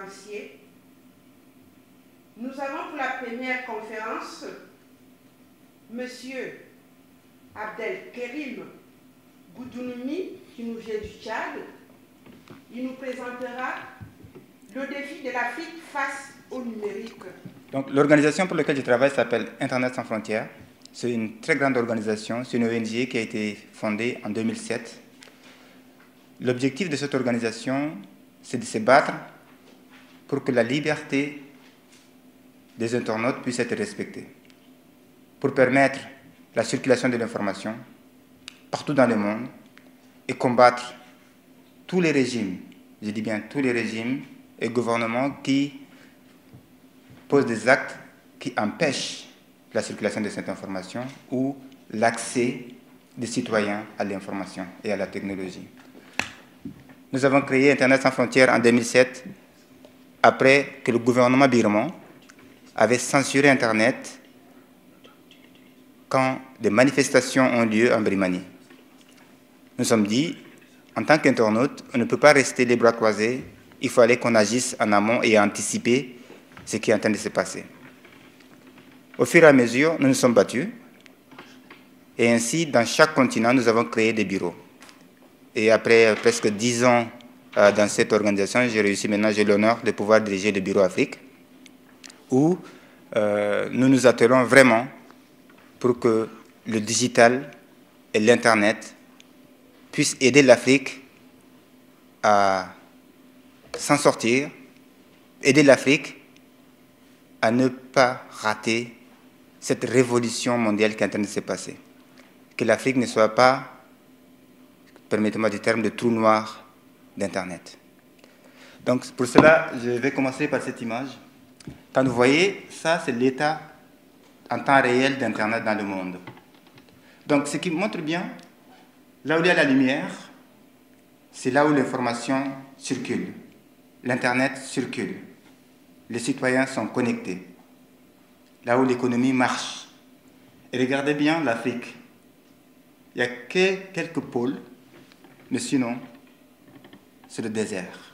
conférenciers. Nous avons pour la première conférence Monsieur Abdelkerim Goudounmi, qui nous vient du Tchad. Il nous présentera le défi de l'Afrique face au numérique. Donc, l'organisation pour laquelle je travaille s'appelle Internet sans frontières. C'est une très grande organisation, c'est une ONG qui a été fondée en 2007. L'objectif de cette organisation, c'est de se battre pour que la liberté des internautes puisse être respectée, pour permettre la circulation de l'information partout dans le monde et combattre tous les régimes, je dis bien tous les régimes et gouvernements qui posent des actes qui empêchent la circulation de cette information ou l'accès des citoyens à l'information et à la technologie. Nous avons créé Internet sans frontières en 2007, après que le gouvernement birman avait censuré Internet quand des manifestations ont lieu en Birmanie. Nous nous sommes dit, en tant qu'internaute, on ne peut pas rester les bras croisés, il fallait qu'on agisse en amont et anticiper ce qui est en train de se passer. Au fur et à mesure, nous nous sommes battus, et ainsi, dans chaque continent, nous avons créé des bureaux. Et après presque 10 ans dans cette organisation, j'ai réussi maintenant, j'ai l'honneur de pouvoir diriger le bureau Afrique, où nous nous attelons vraiment pour que le digital et l'Internet puissent aider l'Afrique à s'en sortir, aider l'Afrique à ne pas rater cette révolution mondiale qui est en train de se passer. Que l'Afrique ne soit pas, permettez-moi du terme, de trou noir d'Internet. Donc pour cela, je vais commencer par cette image. Quand vous voyez, ça c'est l'état en temps réel d'Internet dans le monde. Donc ce qui montre bien, là où il y a la lumière, c'est là où l'information circule. L'Internet circule. Les citoyens sont connectés. Là où l'économie marche. Et regardez bien l'Afrique. Il n'y a que quelques pôles, mais sinon, c'est le désert.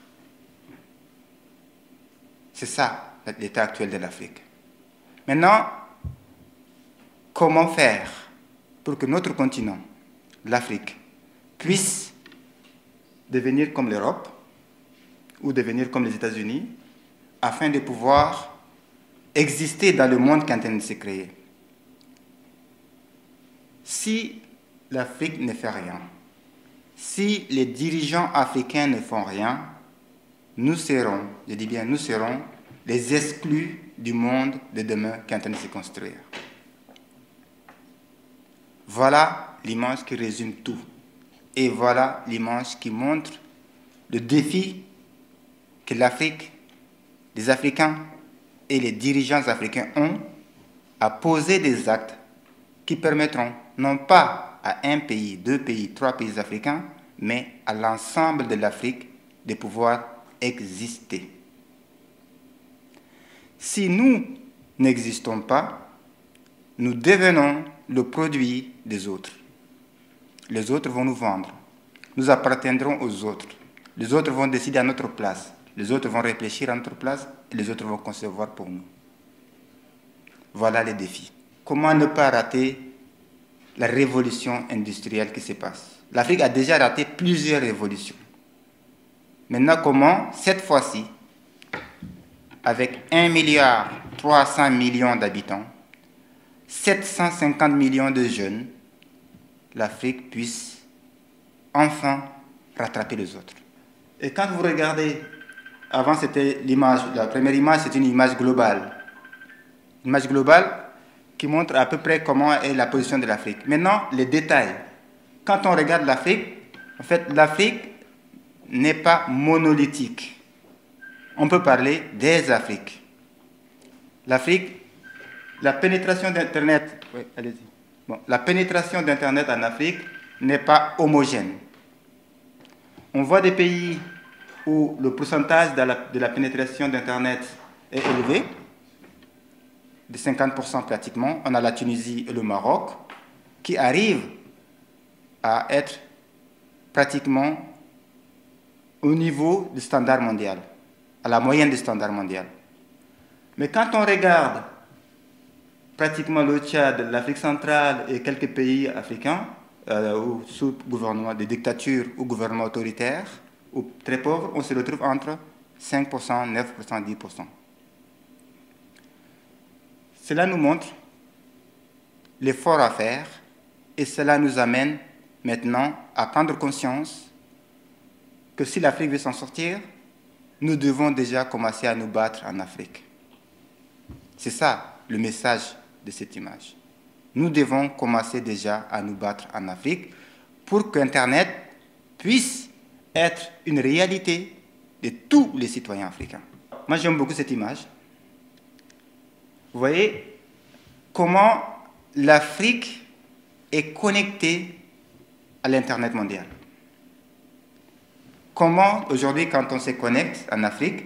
C'est ça, l'état actuel de l'Afrique. Maintenant, comment faire pour que notre continent, l'Afrique, puisse devenir comme l'Europe ou devenir comme les États-Unis, afin de pouvoir exister dans le monde qui est en train de se créer. Si l'Afrique ne fait rien, si les dirigeants africains ne font rien, nous serons, je dis bien nous serons, les exclus du monde de demain qui est en train de se construire. Voilà l'image qui résume tout. Et voilà l'image qui montre le défi que l'Afrique, les Africains et les dirigeants africains ont à poser des actes qui permettront non pas à un pays, 2 pays, 3 pays africains, mais à l'ensemble de l'Afrique de pouvoir exister. Si nous n'existons pas, nous devenons le produit des autres. Les autres vont nous vendre. Nous appartiendrons aux autres. Les autres vont décider à notre place. Les autres vont réfléchir à notre place et les autres vont concevoir pour nous. Voilà les défis. Comment ne pas rater la révolution industrielle qui se passe? L'Afrique a déjà raté plusieurs révolutions. Maintenant, comment, cette fois-ci, avec 1,3 milliard d'habitants, 750 millions de jeunes, l'Afrique puisse enfin rattraper les autres. Et quand vous regardez, avant c'était l'image, la première image c'est une image globale. Une image globale qui montre à peu près comment est la position de l'Afrique. Maintenant, les détails. Quand on regarde l'Afrique, en fait, l'Afrique n'est pas monolithique. On peut parler des Afriques. L'Afrique, la pénétration d'Internet, oui, allez-y. Bon, la pénétration d'Internet en Afrique n'est pas homogène. On voit des pays où le pourcentage de la pénétration d'Internet est élevé, de 50% pratiquement. On a la Tunisie et le Maroc, qui arrivent à être pratiquement au niveau du standard mondial. à la moyenne des standards mondiaux. Mais quand on regarde pratiquement le Tchad, l'Afrique centrale et quelques pays africains, sous gouvernement de dictature ou gouvernement autoritaire, ou très pauvres, on se retrouve entre 5%, 9%, 10%. Cela nous montre l'effort à faire et cela nous amène maintenant à prendre conscience que si l'Afrique veut s'en sortir, nous devons déjà commencer à nous battre en Afrique. C'est ça le message de cette image. Nous devons commencer déjà à nous battre en Afrique pour qu'Internet puisse être une réalité de tous les citoyens africains. Moi, j'aime beaucoup cette image. Vous voyez comment l'Afrique est connectée à l'Internet mondial. Comment, aujourd'hui, quand on se connecte en Afrique,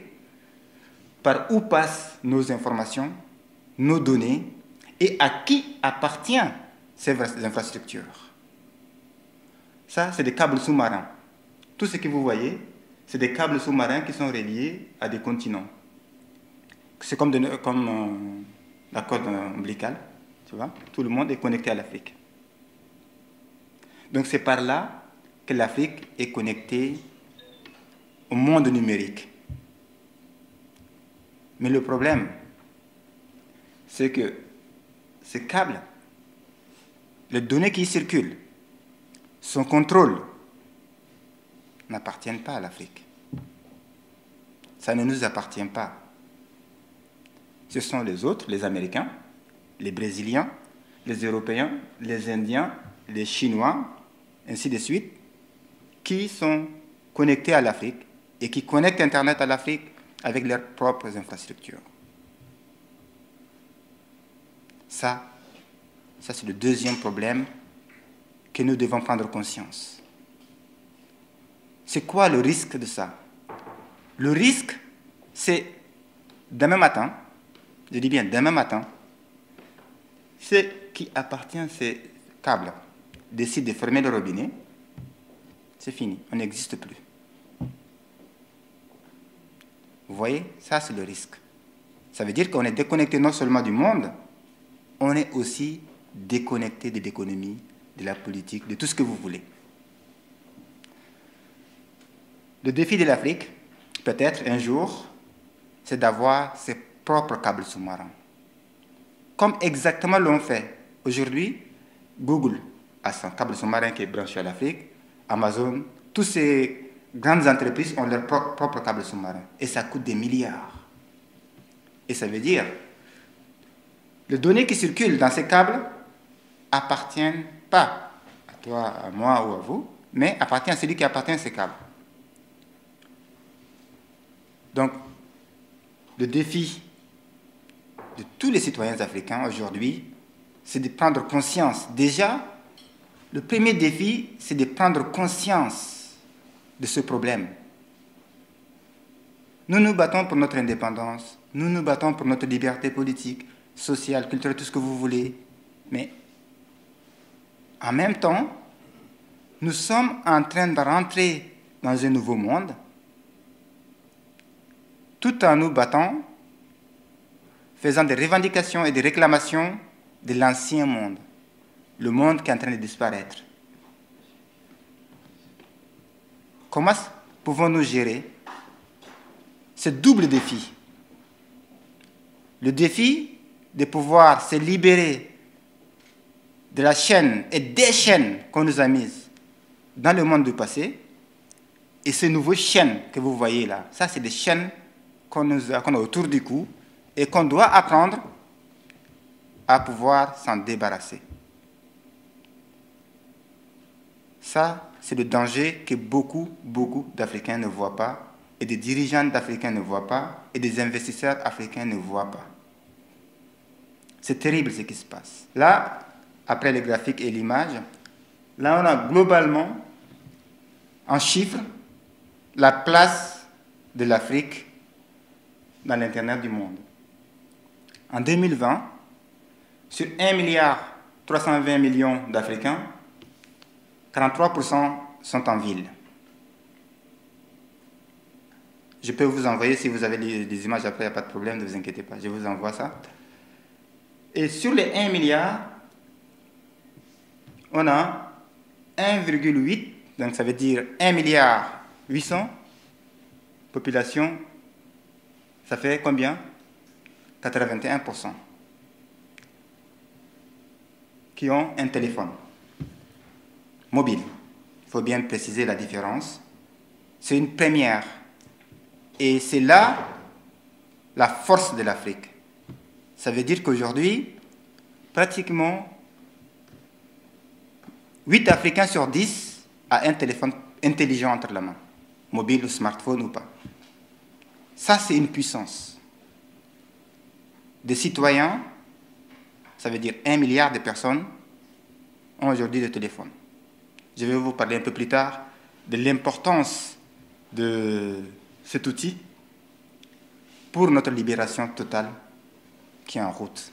par où passent nos informations, nos données, et à qui appartiennent ces infrastructures. Ça, c'est des câbles sous-marins. Tout ce que vous voyez, c'est des câbles sous-marins qui sont reliés à des continents. C'est comme la corde ombilicale, tu vois. Tout le monde est connecté à l'Afrique. Donc c'est par là que l'Afrique est connectée au monde numérique. Mais le problème, c'est que ces câbles, les données qui y circulent, son contrôle n'appartiennent pas à l'Afrique. Ça ne nous appartient pas. Ce sont les autres, les Américains, les Brésiliens, les Européens, les Indiens, les Chinois, ainsi de suite, qui sont connectés à l'Afrique et qui connectent Internet à l'Afrique avec leurs propres infrastructures. Ça c'est le deuxième problème que nous devons prendre conscience. C'est quoi le risque de ça? Le risque, c'est demain matin, je dis bien demain matin, ceux qui appartiennent à ces câbles décident de fermer le robinet, c'est fini, on n'existe plus. Vous voyez, ça c'est le risque. Ça veut dire qu'on est déconnecté non seulement du monde, on est aussi déconnecté de l'économie, de la politique, de tout ce que vous voulez. Le défi de l'Afrique, peut-être un jour, c'est d'avoir ses propres câbles sous-marins. Comme exactement l'ont fait. Aujourd'hui, Google a son câble sous-marin qui est branché à l'Afrique, Amazon, toutes ces grandes entreprises ont leur propre câble sous-marin. Et ça coûte des milliards. Et ça veut dire, les données qui circulent dans ces câbles appartiennent pas à toi, à moi ou à vous, mais appartiennent à celui qui appartient à ces câbles. Donc, le défi de tous les citoyens africains aujourd'hui, c'est de prendre conscience. Déjà, le premier défi, c'est de prendre conscience de ce problème. Nous nous battons pour notre indépendance, nous nous battons pour notre liberté politique, sociale, culturelle, tout ce que vous voulez. Mais en même temps, nous sommes en train de rentrer dans un nouveau monde, tout en nous battant, faisant des revendications et des réclamations de l'ancien monde, le monde qui est en train de disparaître. Comment pouvons-nous gérer ce double défi? Le défi de pouvoir se libérer de la chaîne et des chaînes qu'on nous a mises dans le monde du passé, et ces nouvelles chaînes que vous voyez là, ça c'est des chaînes qu'on a autour du cou et qu'on doit apprendre à pouvoir s'en débarrasser. Ça, c'est le danger que beaucoup d'Africains ne voient pas, et des dirigeants d'Africains ne voient pas, et des investisseurs africains ne voient pas. C'est terrible ce qui se passe. Là, après le graphique et l'image, là on a globalement, en chiffres, la place de l'Afrique dans l'Internet du monde. En 2020, sur 1,320 milliard d'Africains, 43% sont en ville. Je peux vous envoyer, si vous avez les images après, il n'y a pas de problème, ne vous inquiétez pas, je vous envoie ça. Et sur les 1 milliard, on a 1,8, donc ça veut dire 1 milliard 800, population, ça fait combien? 81% qui ont un téléphone mobile. Il faut bien préciser la différence. C'est une première. Et c'est là la force de l'Afrique. Ça veut dire qu'aujourd'hui, pratiquement 8 Africains sur 10 ont un téléphone intelligent entre la main, mobile ou smartphone ou pas. Ça, c'est une puissance. Des citoyens, ça veut dire 1 milliard de personnes, ont aujourd'hui des téléphones. Je vais vous parler un peu plus tard de l'importance de cet outil pour notre libération totale qui est en route.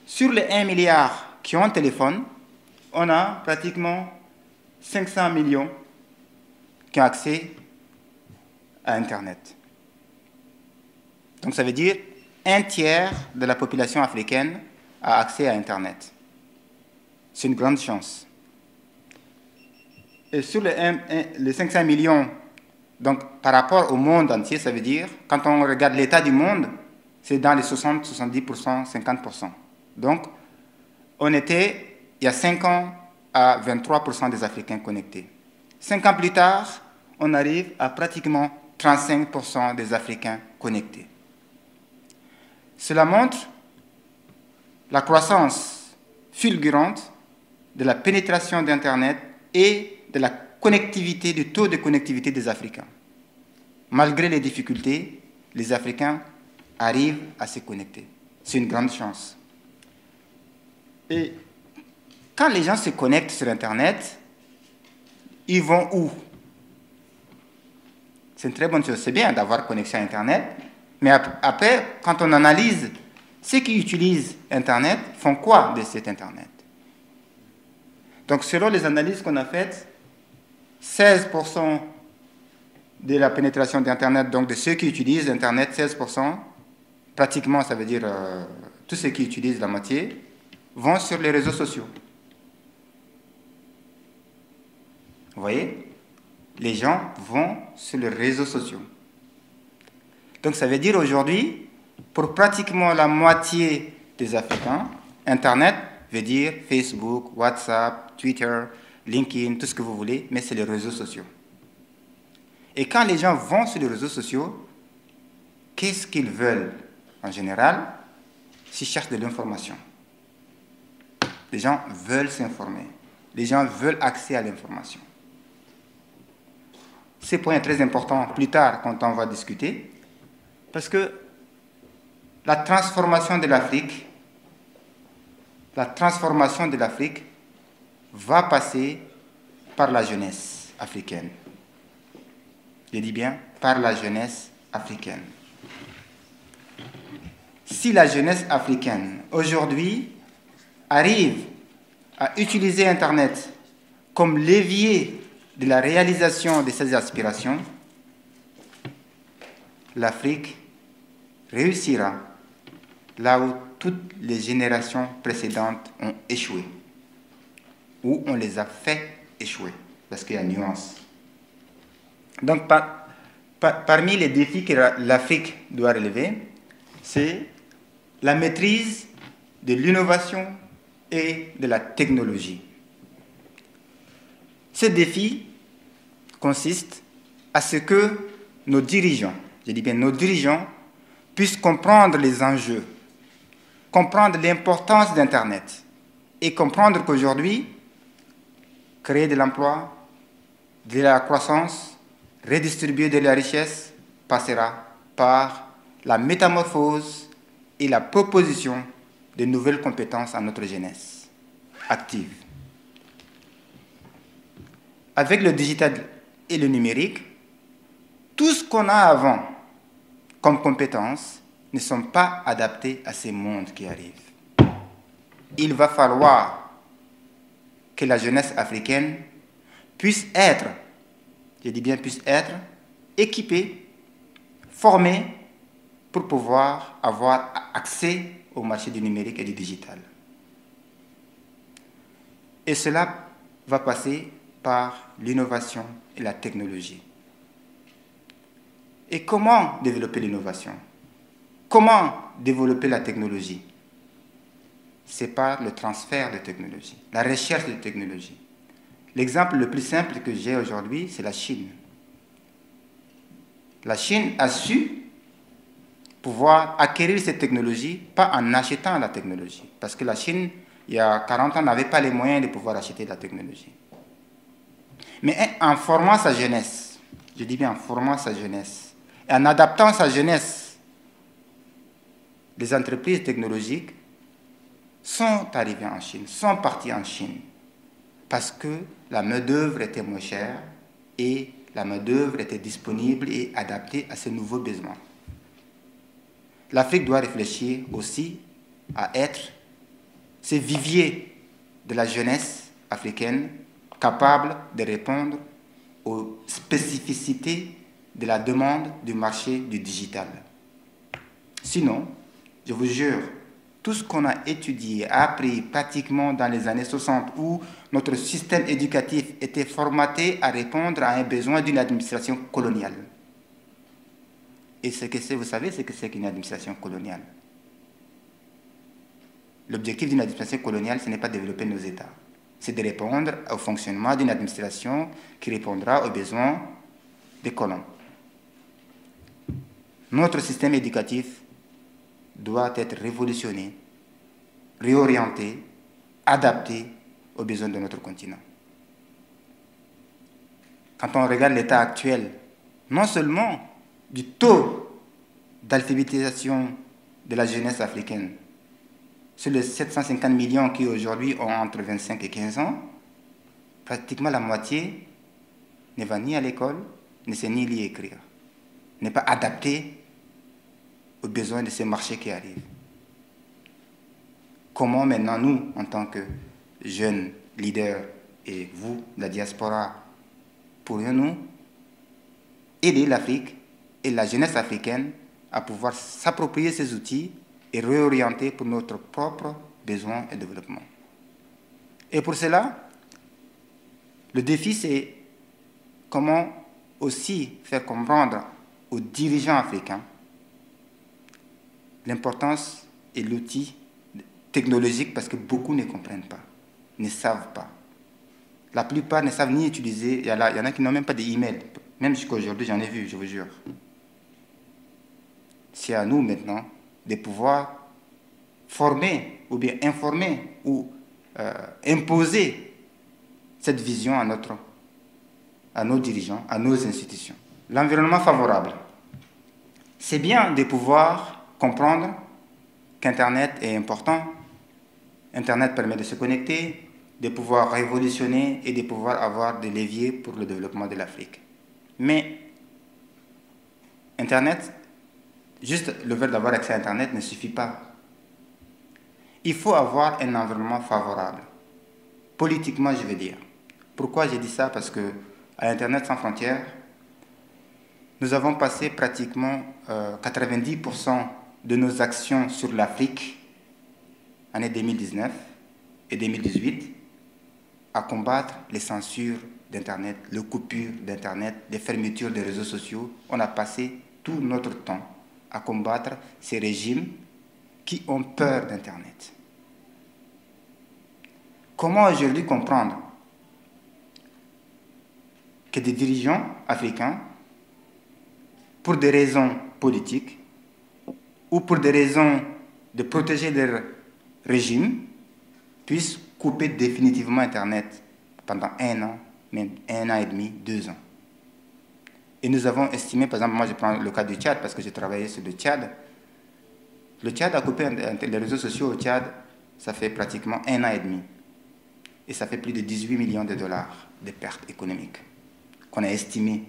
Sur les 1 milliard qui ont un téléphone, on a pratiquement 500 millions qui ont accès à Internet. Donc ça veut dire 1/3 de la population africaine a accès à Internet. C'est une grande chance. Et sur les 500 millions, donc par rapport au monde entier, ça veut dire, quand on regarde l'état du monde, c'est dans les 60, 70%, 50%. Donc, on était, il y a 5 ans, à 23% des Africains connectés. 5 ans plus tard, on arrive à pratiquement 35% des Africains connectés. Cela montre la croissance fulgurante de la pénétration d'Internet et de la connectivité, du taux de connectivité des Africains. Malgré les difficultés, les Africains arrivent à se connecter. C'est une grande chance. Et quand les gens se connectent sur Internet, ils vont où? C'est une très bonne chose. C'est bien d'avoir connexion à Internet, mais après, quand on analyse ceux qui utilisent Internet, font quoi de cet Internet? Donc, selon les analyses qu'on a faites, 16% de la pénétration d'Internet, donc de ceux qui utilisent Internet, 16%, pratiquement, ça veut dire tous ceux qui utilisent la moitié, vont sur les réseaux sociaux. Vous voyez? Les gens vont sur les réseaux sociaux. Donc ça veut dire aujourd'hui, pour pratiquement la moitié des Africains, Internet veut dire Facebook, WhatsApp, Twitter, LinkedIn, tout ce que vous voulez, mais c'est les réseaux sociaux. Et quand les gens vont sur les réseaux sociaux, qu'est-ce qu'ils veulent en général? S'ils cherchent de l'information. Les gens veulent s'informer. Les gens veulent accès à l'information. Ce point est très important plus tard quand on va discuter, parce que la transformation de l'Afrique va passer par la jeunesse africaine. Je dis bien par la jeunesse africaine. Si la jeunesse africaine aujourd'hui arrive à utiliser Internet comme levier de la réalisation de ses aspirations, l'Afrique réussira là où toutes les générations précédentes ont échoué, où on les a fait échouer, parce qu'il y a une nuance. Donc, parmi les défis que l'Afrique doit relever, c'est la maîtrise de l'innovation et de la technologie. Ce défi consiste à ce que nos dirigeants, je dis bien nos dirigeants, puissent comprendre les enjeux, comprendre l'importance d'Internet et comprendre qu'aujourd'hui, créer de l'emploi, de la croissance, redistribuer de la richesse passera par la métamorphose et la proposition de nouvelles compétences à notre jeunesse active. Avec le digital et le numérique, tout ce qu'on a avant comme compétences ne sont pas adaptés à ces mondes qui arrivent. Il va falloir que la jeunesse africaine puisse être, je dis bien puisse être, équipés, formés pour pouvoir avoir accès au marché du numérique et du digital. Et cela va passer par l'innovation et la technologie. Et comment développer l'innovation? Comment développer la technologie? C'est par le transfert de technologie, la recherche de technologie. L'exemple le plus simple que j'ai aujourd'hui, c'est la Chine. La Chine a su pouvoir acquérir cette technologie, pas en achetant la technologie. Parce que la Chine, il y a 40 ans, n'avait pas les moyens de pouvoir acheter la technologie. Mais en formant sa jeunesse, je dis bien en formant sa jeunesse, et en adaptant sa jeunesse, les entreprises technologiques sont arrivées en Chine, sont parties en Chine, parce que la main-d'œuvre était moins chère et la main-d'œuvre était disponible et adaptée à ces nouveaux besoins. L'Afrique doit réfléchir aussi à être ce vivier de la jeunesse africaine capable de répondre aux spécificités de la demande du marché du digital. Sinon, je vous jure, tout ce qu'on a étudié, appris pratiquement dans les années 60, où notre système éducatif était formaté à répondre à un besoin d'une administration coloniale. Et ce que c'est, vous savez ce que c'est qu'une administration coloniale? L'objectif d'une administration coloniale, ce n'est pas de développer nos États. C'est de répondre au fonctionnement d'une administration qui répondra aux besoins des colons. Notre système éducatif doit être révolutionné, réorienté, adapté aux besoins de notre continent. Quand on regarde l'état actuel, non seulement du taux d'alphabétisation de la jeunesse africaine, sur les 750 millions qui aujourd'hui ont entre 25 et 15 ans, pratiquement la moitié ne va ni à l'école, ne sait ni lire et écrire, n'est pas adapté aux besoins de ces marchés qui arrivent. Comment maintenant nous, en tant que jeunes leaders et vous, la diaspora, pourrions-nous aider l'Afrique et la jeunesse africaine à pouvoir s'approprier ces outils et réorienter pour notre propre besoin et développement. Et pour cela, le défi, c'est comment aussi faire comprendre aux dirigeants africains l'importance et l'outil technologique, parce que beaucoup ne comprennent pas, ne savent pas. La plupart ne savent ni utiliser, il y en a qui n'ont même pas d'email. Même jusqu'à aujourd'hui, j'en ai vu, je vous jure. C'est à nous maintenant de pouvoir former ou bien informer ou imposer cette vision à nos dirigeants, à nos institutions. L'environnement favorable. C'est bien de pouvoir comprendre qu'Internet est important. Internet permet de se connecter, de pouvoir révolutionner et de pouvoir avoir des leviers pour le développement de l'Afrique. Mais Internet, juste le fait d'avoir accès à Internet ne suffit pas. Il faut avoir un environnement favorable. Politiquement, je veux dire. Pourquoi j'ai dit ça? Parce que à Internet sans frontières, nous avons passé pratiquement 90% de nos actions sur l'Afrique, année 2019 et 2018, à combattre les censures d'Internet, les coupures d'Internet, les fermetures des réseaux sociaux. On a passé tout notre temps à combattre ces régimes qui ont peur d'Internet. Comment aujourd'hui comprendre que des dirigeants africains, pour des raisons politiques ou pour des raisons de protéger leur régime, puissent couper définitivement Internet pendant 1 an, même 1 an et demi, 2 ans. Et nous avons estimé, par exemple, moi je prends le cas du Tchad parce que j'ai travaillé sur le Tchad. Le Tchad a coupé les réseaux sociaux au Tchad, ça fait pratiquement 1 an et demi. Et ça fait plus de 18 millions de dollars de pertes économiques qu'on a estimées.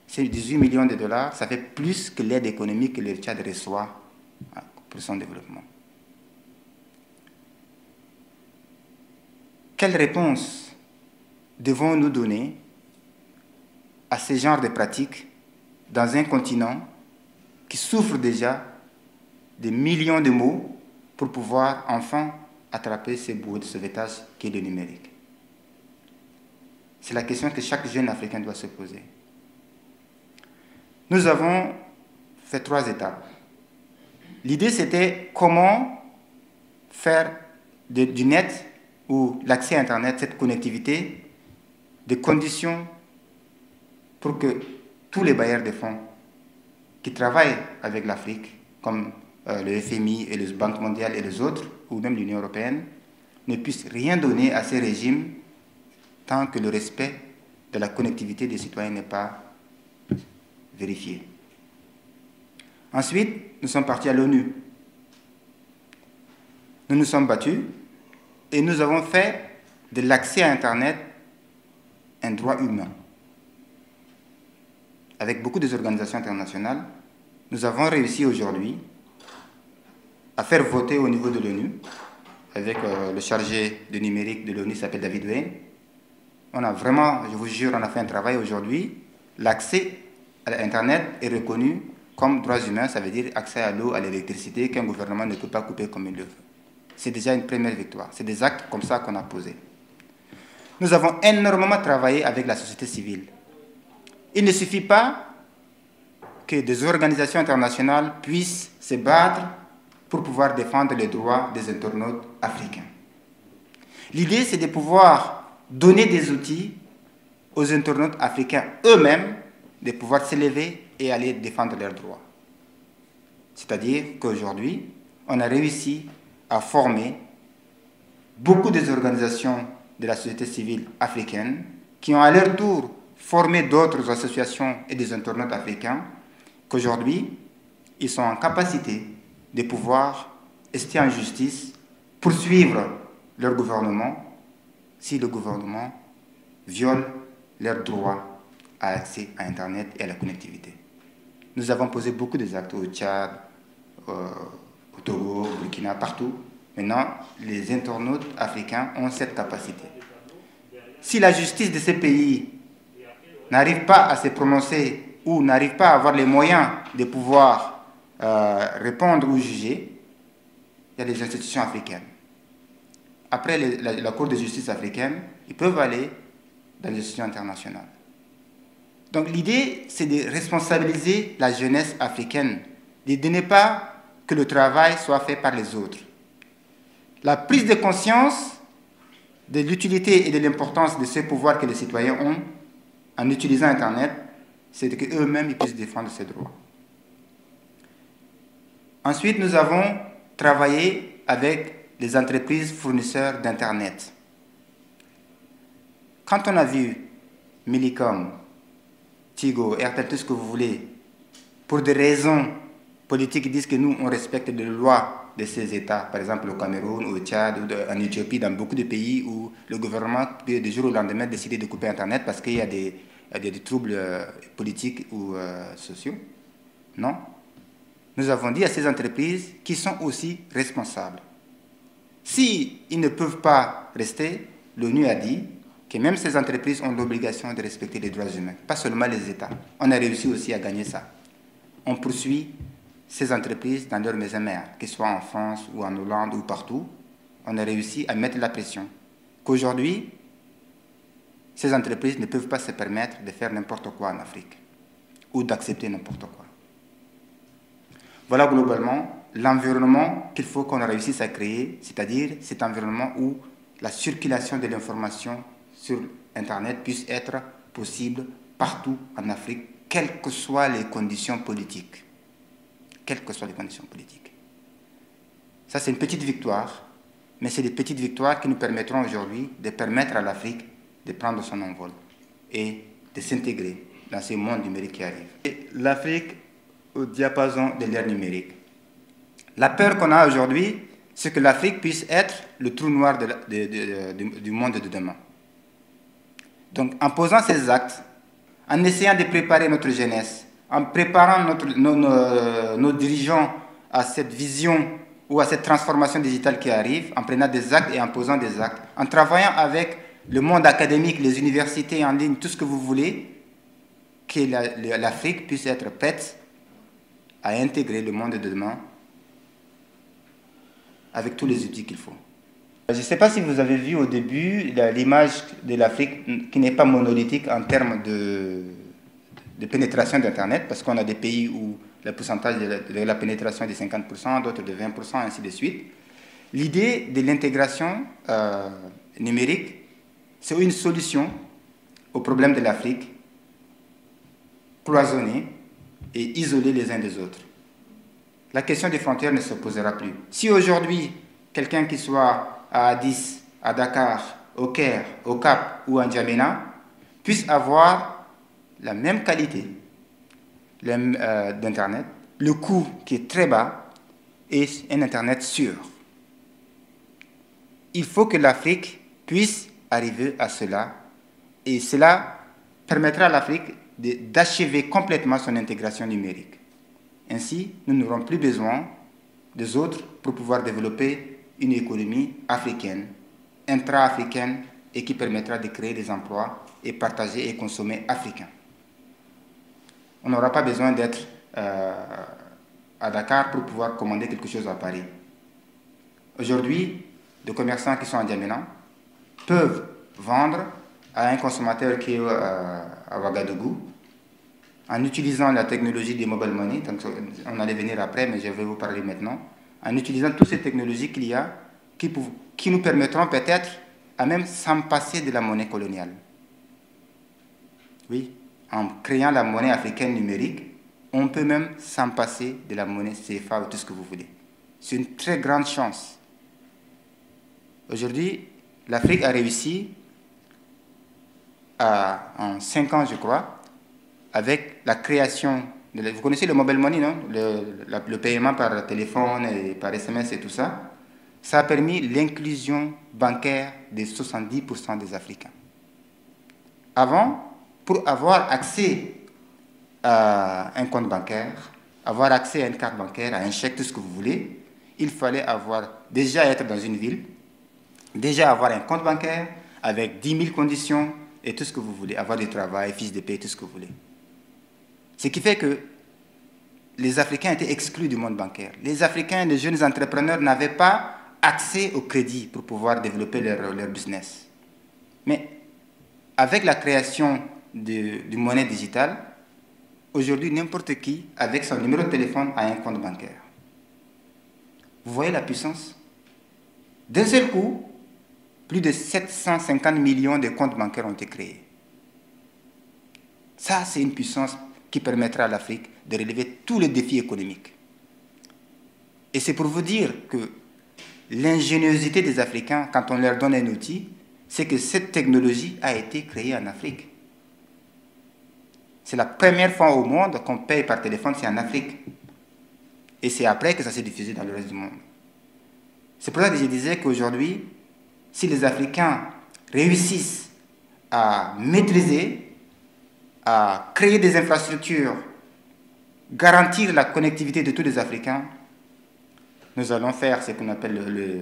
Ces 18 millions de dollars, ça fait plus que l'aide économique que le Tchad reçoit pour son développement. Quelle réponse devons-nous donner à ce genre de pratiques dans un continent qui souffre déjà de millions de mots pour pouvoir enfin attraper ce bouée de sauvetage qui est le numérique? C'est la question que chaque jeune Africain doit se poser. Nous avons fait 3 étapes. L'idée, c'était comment faire du net ou l'accès à Internet, cette connectivité, des conditions pour que tous les bailleurs de fonds qui travaillent avec l'Afrique, comme le FMI et la Banque mondiale et les autres, ou même l'Union européenne, ne puissent rien donner à ces régimes tant que le respect de la connectivité des citoyens n'est pas vérifié. Ensuite, nous sommes partis à l'ONU. Nous nous sommes battus et nous avons fait de l'accès à Internet un droit humain. Avec beaucoup des organisations internationales, nous avons réussi aujourd'hui à faire voter au niveau de l'ONU, avec le chargé du numérique de l'ONU qui s'appelle David Wayne. On a vraiment, je vous jure, on a fait un travail aujourd'hui. L'accès à Internet est reconnu comme droits humains, ça veut dire accès à l'eau, à l'électricité, qu'un gouvernement ne peut pas couper comme il le veut. C'est déjà une première victoire. C'est des actes comme ça qu'on a posés. Nous avons énormément travaillé avec la société civile. Il ne suffit pas que des organisations internationales puissent se battre pour pouvoir défendre les droits des internautes africains. L'idée, c'est de pouvoir donner des outils aux internautes africains eux-mêmes de pouvoir s'élever et aller défendre leurs droits. C'est-à-dire qu'aujourd'hui, on a réussi à former beaucoup des organisations de la société civile africaine qui ont à leur tour formé d'autres associations et des internautes africains qu'aujourd'hui, ils sont en capacité de pouvoir rester en justice, poursuivre leur gouvernement si le gouvernement viole leurs droits à accès à Internet et à la connectivité. Nous avons posé beaucoup d'actes au Tchad, au Togo, au Burkina, partout. Maintenant, les internautes africains ont cette capacité. Si la justice de ces pays n'arrive pas à se prononcer ou n'arrive pas à avoir les moyens de pouvoir répondre ou juger, il y a les institutions africaines. Après la Cour de justice africaine, ils peuvent aller dans les institutions internationales. Donc l'idée, c'est de responsabiliser la jeunesse africaine, de ne pas que le travail soit fait par les autres. La prise de conscience de l'utilité et de l'importance de ce pouvoir que les citoyens ont en utilisant Internet, c'est qu'eux-mêmes puissent défendre ces droits. Ensuite, nous avons travaillé avec les entreprises fournisseurs d'Internet. Quand on a vu Millicom, Tigo, Airtel, tout ce que vous voulez, pour des raisons politiques qui disent que nous, on respecte les lois de ces États, par exemple au Cameroun, au Tchad, ou en Éthiopie, dans beaucoup de pays où le gouvernement peut du jour au lendemain décider de couper Internet parce qu'il y a des troubles politiques ou sociaux. Non. Nous avons dit à ces entreprises qu'ils sont aussi responsables. Si ils ne peuvent pas rester, l'ONU a dit que même ces entreprises ont l'obligation de respecter les droits humains, pas seulement les États. On a réussi aussi à gagner ça. On poursuit ces entreprises dans leur maison mère, qu'elles soient en France ou en Hollande ou partout. On a réussi à mettre la pression. Qu'aujourd'hui, ces entreprises ne peuvent pas se permettre de faire n'importe quoi en Afrique ou d'accepter n'importe quoi. Voilà globalement l'environnement qu'il faut qu'on réussisse à créer, c'est-à-dire cet environnement où la circulation de l'information sur Internet puisse être possible partout en Afrique, quelles que soient les conditions politiques. Quelles que soient les conditions politiques. Ça, c'est une petite victoire, mais c'est des petites victoires qui nous permettront aujourd'hui de permettre à l'Afrique de prendre son envol et de s'intégrer dans ce monde numérique qui arrive. L'Afrique au diapason de l'ère numérique. La peur qu'on a aujourd'hui, c'est que l'Afrique puisse être le trou noir du monde de demain. Donc, en posant ces actes, en essayant de préparer notre jeunesse, en préparant nos dirigeants à cette vision ou à cette transformation digitale qui arrive, en prenant des actes et en posant des actes, en travaillant avec le monde académique, les universités en ligne, tout ce que vous voulez, que l'Afrique puisse être prête à intégrer le monde de demain avec tous les outils qu'il faut. Je ne sais pas si vous avez vu au début l'image de l'Afrique qui n'est pas monolithique en termes de pénétration d'Internet, parce qu'on a des pays où le pourcentage de la pénétration est de 50%, d'autres de 20%, ainsi de suite. L'idée de l'intégration numérique, c'est une solution au problème de l'Afrique, cloisonnée et isolée les uns des autres. La question des frontières ne se posera plus. Si aujourd'hui, quelqu'un qui soit à Addis, à Dakar, au Caire, au Cap ou à N'Djamena puisse avoir la même qualité d'Internet, le coût qui est très bas et un Internet sûr. Il faut que l'Afrique puisse arriver à cela et cela permettra à l'Afrique d'achever complètement son intégration numérique. Ainsi, nous n'aurons plus besoin des autres pour pouvoir développer une économie africaine, intra-africaine et qui permettra de créer des emplois et partager et consommer africain. On n'aura pas besoin d'être à Dakar pour pouvoir commander quelque chose à Paris. Aujourd'hui, des commerçants qui sont à N'Djamena peuvent vendre à un consommateur qui est à Ouagadougou en utilisant la technologie des mobile money. On allait venir après, mais je vais vous parler maintenant. En utilisant toutes ces technologies qu'il y a qui nous permettront peut-être à même s'en passer de la monnaie coloniale. Oui, en créant la monnaie africaine numérique, on peut même s'en passer de la monnaie CFA ou tout ce que vous voulez. C'est une très grande chance. Aujourd'hui, l'Afrique a réussi en 5 ans, je crois, avec la création, vous connaissez le mobile money, non? Le paiement par téléphone et par SMS et tout ça. Ça a permis l'inclusion bancaire de 70% des Africains. Avant, pour avoir accès à un compte bancaire, avoir accès à une carte bancaire, à un chèque, tout ce que vous voulez, il fallait déjà être dans une ville, déjà avoir un compte bancaire avec 10 000 conditions et tout ce que vous voulez, avoir du travail, fiches de paie, tout ce que vous voulez. Ce qui fait que les Africains étaient exclus du monde bancaire. Les Africains, les jeunes entrepreneurs n'avaient pas accès au crédit pour pouvoir développer leur business. Mais avec la création du monnaie digitale, aujourd'hui, n'importe qui, avec son numéro de téléphone, a un compte bancaire. Vous voyez la puissance? D'un seul coup, plus de 750 millions de comptes bancaires ont été créés. Ça, c'est une puissance qui permettra à l'Afrique de relever tous les défis économiques. Et c'est pour vous dire que l'ingéniosité des Africains, quand on leur donne un outil, c'est que cette technologie a été créée en Afrique. C'est la première fois au monde qu'on paye par téléphone, c'est en Afrique. Et c'est après que ça s'est diffusé dans le reste du monde. C'est pour ça que je disais qu'aujourd'hui, si les Africains réussissent à maîtriser, à créer des infrastructures, garantir la connectivité de tous les Africains, nous allons faire ce qu'on appelle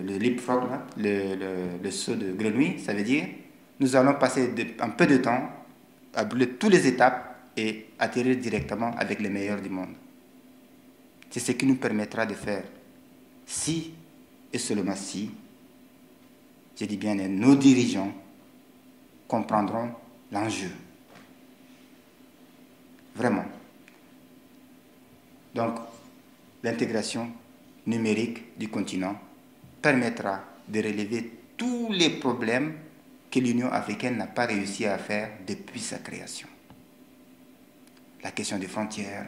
le leapfrog, le saut de grenouille, ça veut dire nous allons passer un peu de temps à brûler toutes les étapes et atterrir directement avec les meilleurs du monde. C'est ce qui nous permettra de faire si et seulement si, je dis bien, nos dirigeants comprendront l'enjeu. Vraiment. Donc, l'intégration numérique du continent permettra de relever tous les problèmes que l'Union africaine n'a pas réussi à faire depuis sa création. La question des frontières,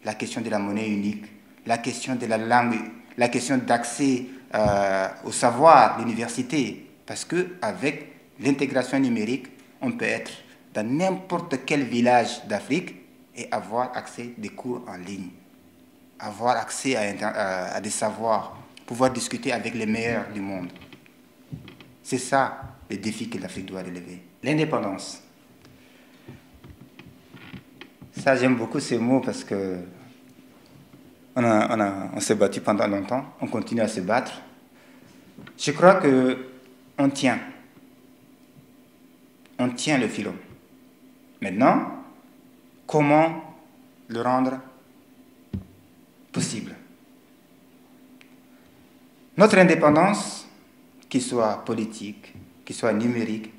la question de la monnaie unique, la question de la langue, la question d'accès au savoir, l'université, parce qu'avec l'intégration numérique, on peut être dans n'importe quel village d'Afrique et avoir accès à des cours en ligne, avoir accès à des savoirs, pouvoir discuter avec les meilleurs du monde. C'est ça le défi que l'Afrique doit relever. L'indépendance. Ça, j'aime beaucoup ces mots parce que on s'est battu pendant longtemps, on continue à se battre. Je crois qu'on tient le filon. Maintenant, comment le rendre possible. Notre indépendance, qu'il soit politique, qu'il soit numérique,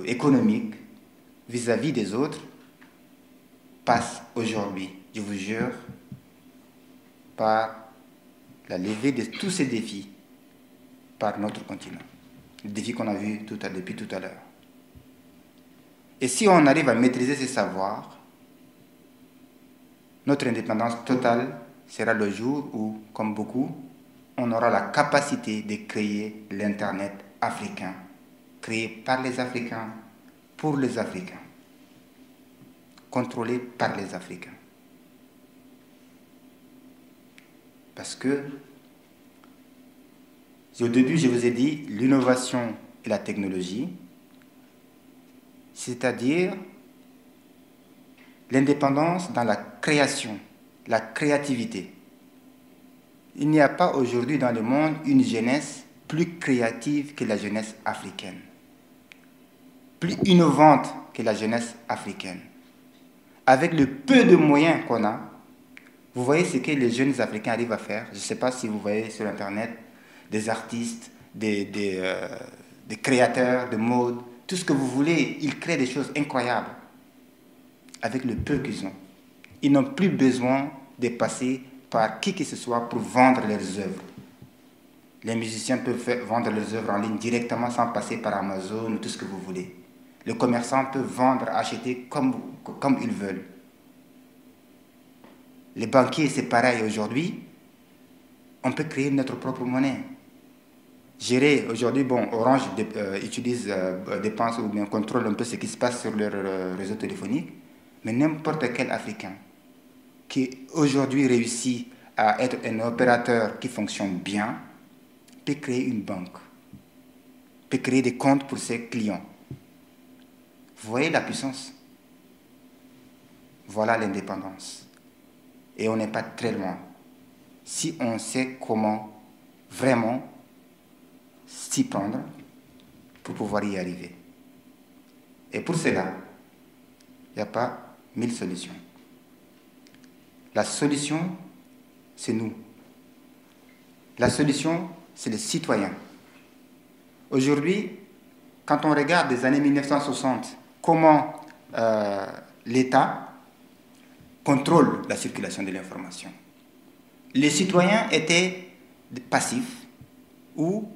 économique, vis-à-vis des autres, passe aujourd'hui, je vous jure, par la levée de tous ces défis par notre continent. Les défis qu'on a vus depuis tout à l'heure. Et si on arrive à maîtriser ces savoirs, notre indépendance totale sera le jour où, comme beaucoup, on aura la capacité de créer l'Internet africain, créé par les Africains, pour les Africains, contrôlé par les Africains. Parce que, au début, je vous ai dit, l'innovation et la technologie, c'est-à-dire l'indépendance dans la création, la créativité. Il n'y a pas aujourd'hui dans le monde une jeunesse plus créative que la jeunesse africaine, plus innovante que la jeunesse africaine. Avec le peu de moyens qu'on a, vous voyez ce que les jeunes Africains arrivent à faire. Je ne sais pas si vous voyez sur Internet des artistes, des créateurs de mode, tout ce que vous voulez, ils créent des choses incroyables avec le peu qu'ils ont. Ils n'ont plus besoin de passer par qui que ce soit pour vendre leurs œuvres. Les musiciens peuvent vendre leurs œuvres en ligne directement sans passer par Amazon ou tout ce que vous voulez. Les commerçants peuvent vendre, acheter comme ils veulent. Les banquiers, c'est pareil aujourd'hui. On peut créer notre propre monnaie. Gérer, aujourd'hui, bon, Orange utilise, dépense ou bien contrôle un peu ce qui se passe sur leur réseau téléphonique, mais n'importe quel Africain qui aujourd'hui réussit à être un opérateur qui fonctionne bien peut créer une banque, peut créer des comptes pour ses clients. Vous voyez la puissance? Voilà l'indépendance. Et on n'est pas très loin. Si on sait comment vraiment s'y prendre pour pouvoir y arriver. Et pour cela, il n'y a pas 1000 solutions. La solution, c'est nous. La solution, c'est les citoyens. Aujourd'hui, quand on regarde des années 1960, comment l'État contrôle la circulation de l'information. Les citoyens étaient passifs, où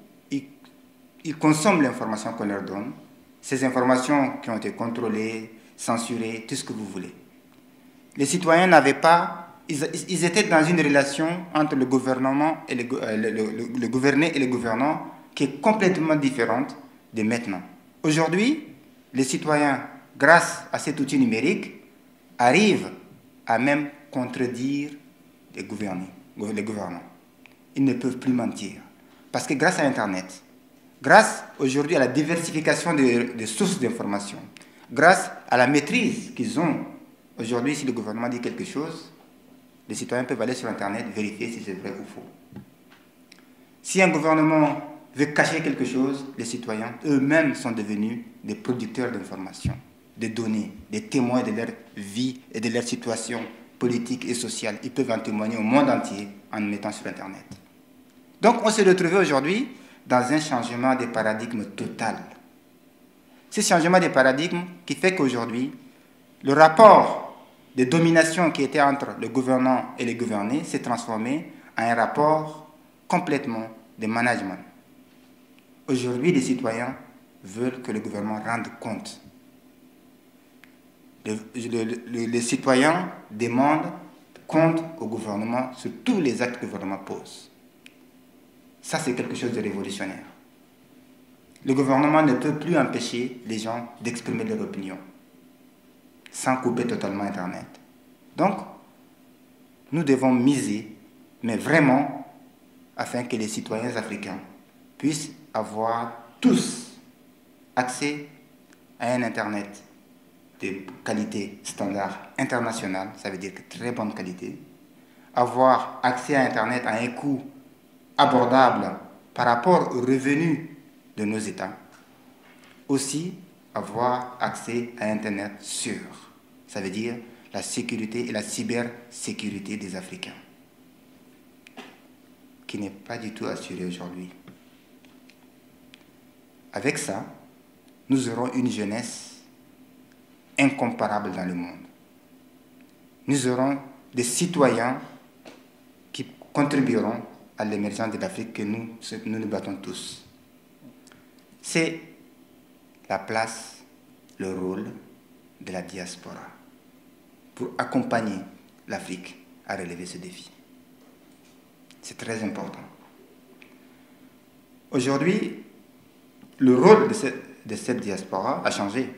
ils consomment l'information qu'on leur donne, ces informations qui ont été contrôlées, censurées, tout ce que vous voulez. Les citoyens n'avaient pas, ils étaient dans une relation entre le gouvernement et le gouverné et le gouvernant qui est complètement différente de maintenant. Aujourd'hui, les citoyens, grâce à cet outil numérique, arrivent à même contredire les gouvernants. Ils ne peuvent plus mentir. Parce que grâce à Internet, grâce aujourd'hui à la diversification des sources d'information, grâce à la maîtrise qu'ils ont, aujourd'hui, si le gouvernement dit quelque chose, les citoyens peuvent aller sur Internet vérifier si c'est vrai ou faux. Si un gouvernement veut cacher quelque chose, les citoyens eux-mêmes sont devenus des producteurs d'informations, de données, des témoins de leur vie et de leur situation politique et sociale. Ils peuvent en témoigner au monde entier en mettant sur Internet. Donc on s'est retrouvé aujourd'hui dans un changement de paradigme total. Ce changement de paradigme qui fait qu'aujourd'hui, le rapport de domination qui était entre le gouvernant et les gouvernés s'est transformé en un rapport complètement de management. Aujourd'hui, les citoyens veulent que le gouvernement rende compte. Les citoyens demandent compte au gouvernement sur tous les actes que le gouvernement pose. Ça, c'est quelque chose de révolutionnaire. Le gouvernement ne peut plus empêcher les gens d'exprimer leur opinion sans couper totalement Internet. Donc, nous devons miser, mais vraiment, afin que les citoyens africains puissent avoir tous accès à un Internet de qualité standard internationale, ça veut dire que très bonne qualité, avoir accès à Internet à un coût abordable par rapport aux revenus de nos États, aussi avoir accès à Internet sûr. Ça veut dire la sécurité et la cybersécurité des Africains, qui n'est pas du tout assurée aujourd'hui. Avec ça, nous aurons une jeunesse incomparable dans le monde. Nous aurons des citoyens qui contribueront à l'émergence de l'Afrique que nous nous battons tous. C'est la place, le rôle de la diaspora pour accompagner l'Afrique à relever ce défi. C'est très important. Aujourd'hui, le rôle de cette diaspora a changé.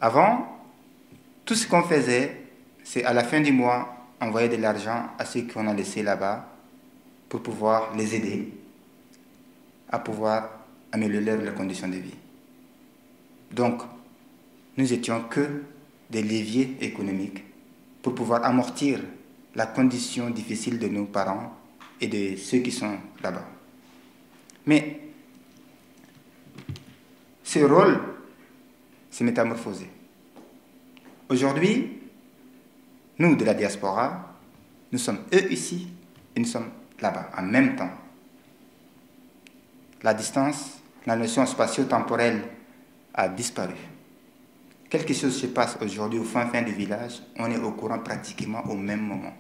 Avant, tout ce qu'on faisait, c'est à la fin du mois, envoyer de l'argent à ceux qu'on a laissés là-bas pour pouvoir les aider à pouvoir améliorer leurs conditions de vie. Donc, nous étions que des leviers économiques pour pouvoir amortir la condition difficile de nos parents et de ceux qui sont là-bas. Mais ce rôle s'est métamorphosé. Aujourd'hui, nous, de la diaspora, nous sommes eux ici et nous sommes là-bas, en même temps. La distance, la notion spatio-temporelle a disparu. Quelque chose se passe aujourd'hui au fin du village, on est au courant pratiquement au même moment.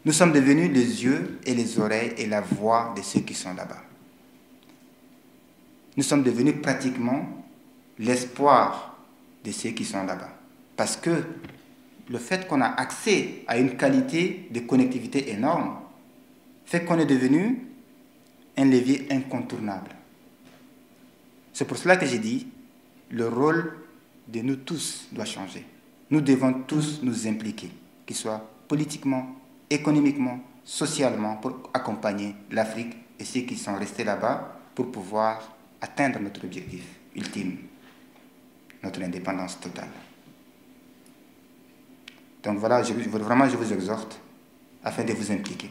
Nous sommes devenus les yeux et les oreilles et la voix de ceux qui sont là-bas. Nous sommes devenus pratiquement l'espoir de ceux qui sont là-bas. Parce que le fait qu'on a accès à une qualité de connectivité énorme fait qu'on est devenu un levier incontournable. C'est pour cela que j'ai dit, le rôle de nous tous doit changer. Nous devons tous nous impliquer, qu'il soit politiquement, économiquement, socialement, pour accompagner l'Afrique et ceux qui sont restés là-bas pour pouvoir atteindre notre objectif ultime, notre indépendance totale. Donc voilà, je vous exhorte afin de vous impliquer.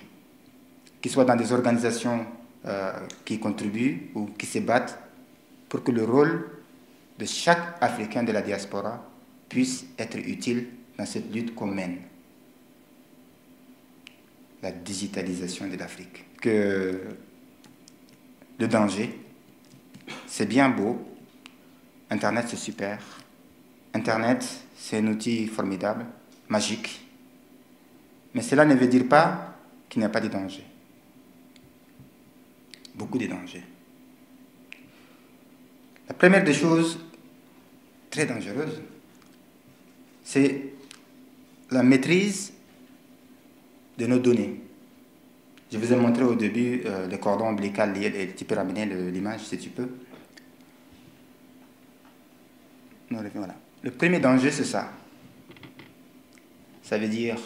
Qu'ils soient dans des organisations qui contribuent ou qui se battent pour que le rôle de chaque Africain de la diaspora puisse être utile dans cette lutte qu'on mène. La digitalisation de l'Afrique. Que le danger, c'est bien beau. Internet, c'est super. Internet, c'est un outil formidable, magique. Mais cela ne veut dire pas qu'il n'y a pas de danger. Beaucoup de dangers. La première des choses très dangereuses, c'est la maîtrise de nos données. Je vous ai montré au début le cordon ombilical lié, et tu peux ramener l'image si tu peux. Non, voilà. Le premier danger, c'est ça. Ça veut dire,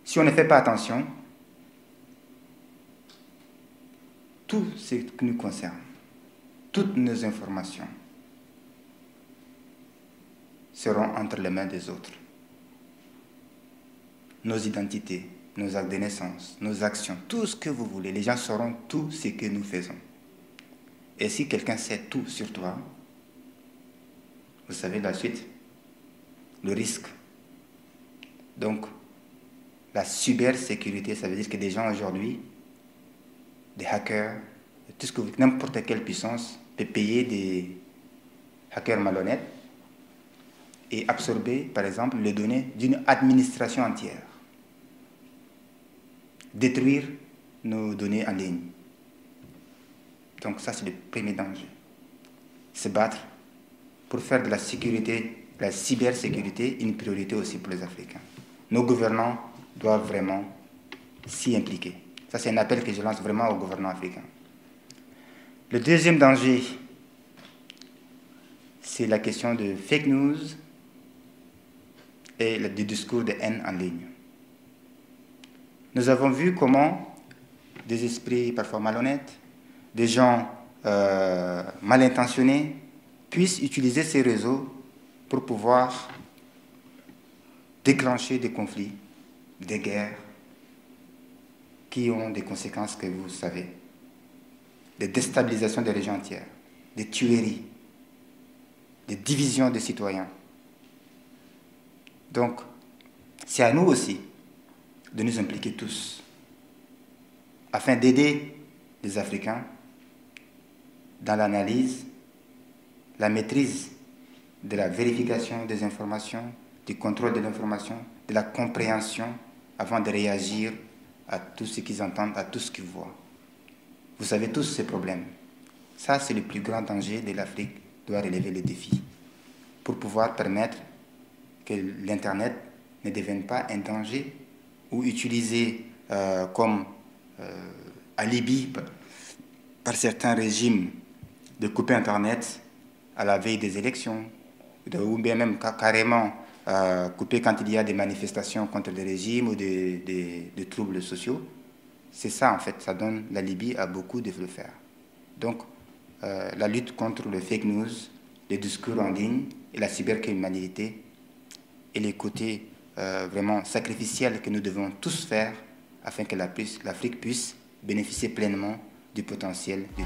si on ne fait pas attention, tout ce qui nous concerne, toutes nos informations seront entre les mains des autres. Nos identités, nos actes de naissance, nos actions, tout ce que vous voulez, les gens sauront tout ce que nous faisons. Et si quelqu'un sait tout sur toi, vous savez la suite, le risque. Donc, la cybersécurité, ça veut dire que des gens aujourd'hui, des hackers, tout ce que n'importe quelle puissance peut payer des hackers malhonnêtes et absorber, par exemple, les données d'une administration entière. Détruire nos données en ligne. Donc ça, c'est le premier danger. Se battre pour faire de la sécurité, de la cybersécurité, une priorité aussi pour les Africains. Nos gouvernants doivent vraiment s'y impliquer. Ça, c'est un appel que je lance vraiment aux gouvernants africains. Le deuxième danger, c'est la question de fake news et du discours de haine en ligne. Nous avons vu comment des esprits parfois malhonnêtes, des gens mal intentionnés puissent utiliser ces réseaux pour pouvoir déclencher des conflits, des guerres qui ont des conséquences que vous savez, des déstabilisations des régions entières, des tueries, des divisions de citoyens, Donc, c'est à nous aussi de nous impliquer tous afin d'aider les Africains dans l'analyse, la maîtrise de la vérification des informations, du contrôle de l'information, de la compréhension avant de réagir à tout ce qu'ils entendent, à tout ce qu'ils voient. Vous savez tous ces problèmes. Ça, c'est le plus grand danger de l'Afrique, doit relever les défis pour pouvoir permettre que l'Internet ne devienne pas un danger ou utilisé comme alibi par certains régimes de couper Internet à la veille des élections, ou bien même carrément couper quand il y a des manifestations contre le régime ou des troubles sociaux. C'est ça, en fait, ça donne l'alibi à beaucoup de le faire. Donc, la lutte contre le fake news, les discours en ligne et la cybercriminalité et les côtés vraiment sacrificiels que nous devons tous faire afin que l'Afrique puisse bénéficier pleinement du potentiel du